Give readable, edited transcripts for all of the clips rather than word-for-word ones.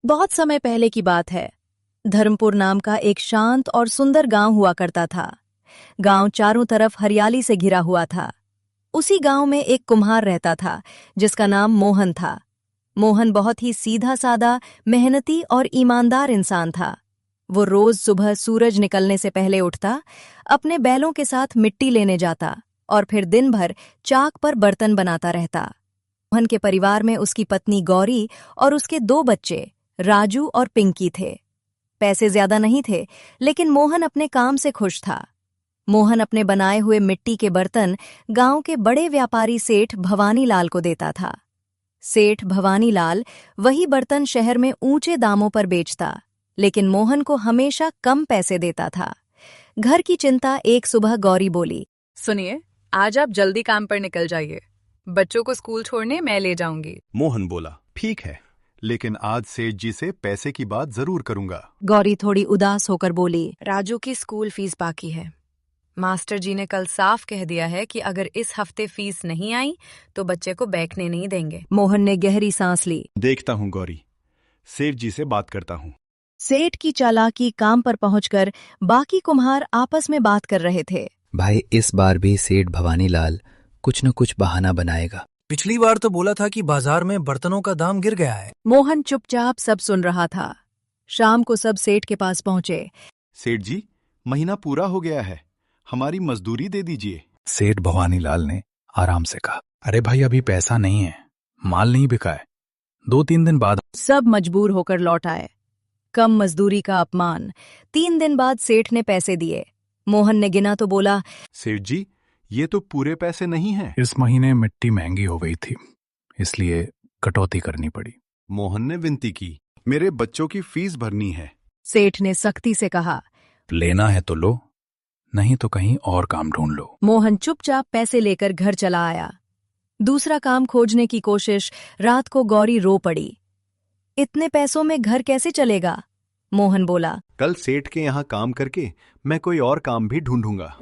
बहुत समय पहले की बात है। धर्मपुर नाम का एक शांत और सुंदर गांव हुआ करता था। गांव चारों तरफ हरियाली से घिरा हुआ था। उसी गांव में एक कुम्हार रहता था जिसका नाम मोहन था। मोहन बहुत ही सीधा साधा, मेहनती और ईमानदार इंसान था। वो रोज सुबह सूरज निकलने से पहले उठता, अपने बैलों के साथ मिट्टी लेने जाता और फिर दिन भर चाक पर बर्तन बनाता रहता। मोहन के परिवार में उसकी पत्नी गौरी और उसके दो बच्चे राजू और पिंकी थे। पैसे ज्यादा नहीं थे, लेकिन मोहन अपने काम से खुश था। मोहन अपने बनाए हुए मिट्टी के बर्तन गांव के बड़े व्यापारी सेठ भवानी लाल को देता था। सेठ भवानी लाल वही बर्तन शहर में ऊंचे दामों पर बेचता, लेकिन मोहन को हमेशा कम पैसे देता था। घर की चिंता एक सुबह गौरी बोली, सुनिए, आज आप जल्दी काम पर निकल जाइए। बच्चों को स्कूल छोड़ने मैं ले जाऊंगी। मोहन बोला, ठीक है, लेकिन आज सेठ जी से पैसे की बात जरूर करूंगा। गौरी थोड़ी उदास होकर बोली, राजू की स्कूल फीस बाकी है। मास्टर जी ने कल साफ कह दिया है कि अगर इस हफ्ते फीस नहीं आई तो बच्चे को बैठने नहीं देंगे। मोहन ने गहरी सांस ली। देखता हूँ गौरी, सेठ जी से बात करता हूँ। सेठ की चालाकी काम पर पहुंचकर बाकी कुम्हार आपस में बात कर रहे थे। भाई, इस बार भी सेठ भवानी लाल कुछ न कुछ बहाना बनाएगा। पिछली बार तो बोला था कि बाजार में बर्तनों का दाम गिर गया है। मोहन चुपचाप सब सुन रहा था। शाम को सब सेठ के पास पहुंचे। सेठ जी, महीना पूरा हो गया है, हमारी मजदूरी दे दीजिए। सेठ भवानी लाल ने आराम से कहा, अरे भाई, अभी पैसा नहीं है, माल नहीं बिका है, 2-3 दिन बाद। सब मजबूर होकर लौट आए। कम मजदूरी का अपमान। 3 दिन बाद सेठ ने पैसे दिए। मोहन ने गिना तो बोला, सेठ जी, ये तो पूरे पैसे नहीं हैं। इस महीने मिट्टी महंगी हो गई थी, इसलिए कटौती करनी पड़ी। मोहन ने विनती की, मेरे बच्चों की फीस भरनी है। सेठ ने सख्ती से कहा, लेना है तो लो, नहीं तो कहीं और काम ढूंढ लो। मोहन चुपचाप पैसे लेकर घर चला आया। दूसरा काम खोजने की कोशिश। रात को गौरी रो पड़ी। इतने पैसों में घर कैसे चलेगा? मोहन बोला, कल सेठ के यहाँ काम करके मैं कोई और काम भी ढूंढूंगा।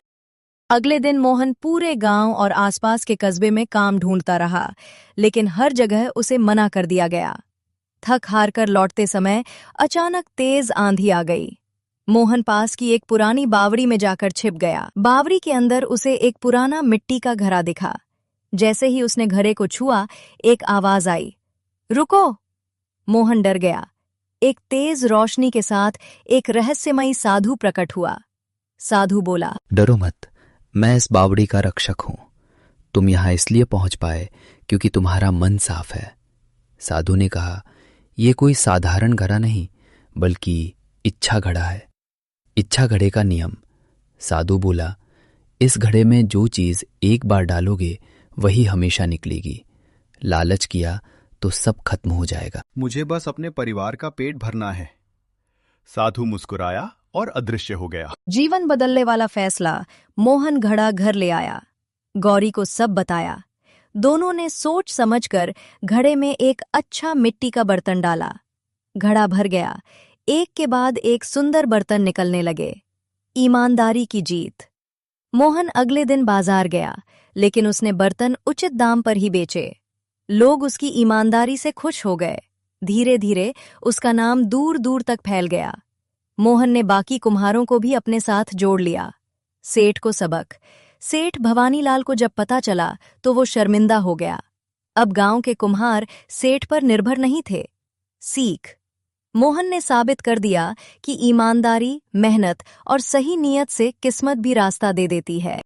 अगले दिन मोहन पूरे गांव और आसपास के कस्बे में काम ढूंढता रहा, लेकिन हर जगह उसे मना कर दिया गया। थक हार कर लौटते समय अचानक तेज आंधी आ गई। मोहन पास की एक पुरानी बावड़ी में जाकर छिप गया। बावड़ी के अंदर उसे एक पुराना मिट्टी का घड़ा दिखा। जैसे ही उसने घड़े को छुआ, एक आवाज आई, रुको! मोहन डर गया। एक तेज रोशनी के साथ एक रहस्यमयी साधु प्रकट हुआ। साधु बोला, डरो मत, मैं इस बावड़ी का रक्षक हूं। तुम यहां इसलिए पहुंच पाए क्योंकि तुम्हारा मन साफ है। साधु ने कहा, यह कोई साधारण घड़ा नहीं, बल्कि इच्छा घड़ा है। इच्छा घड़े का नियम। साधु बोला, इस घड़े में जो चीज एक बार डालोगे वही हमेशा निकलेगी। लालच किया तो सब खत्म हो जाएगा। मुझे बस अपने परिवार का पेट भरना है। साधु मुस्कुराया और अदृश्य हो गया। जीवन बदलने वाला फैसला। मोहन घड़ा घर ले आया। गौरी को सब बताया। दोनों ने सोच समझकर घड़े में एक अच्छा मिट्टी का बर्तन डाला। घड़ा भर गया। एक के बाद एक सुंदर बर्तन निकलने लगे। ईमानदारी की जीत। मोहन अगले दिन बाजार गया, लेकिन उसने बर्तन उचित दाम पर ही बेचे। लोग उसकी ईमानदारी से खुश हो गए। धीरे धीरे उसका नाम दूर दूर तक फैल गया। मोहन ने बाकी कुम्हारों को भी अपने साथ जोड़ लिया। सेठ को सबक। सेठ भवानी लाल को जब पता चला तो वो शर्मिंदा हो गया। अब गांव के कुम्हार सेठ पर निर्भर नहीं थे। सीख। मोहन ने साबित कर दिया कि ईमानदारी, मेहनत और सही नीयत से किस्मत भी रास्ता दे देती है।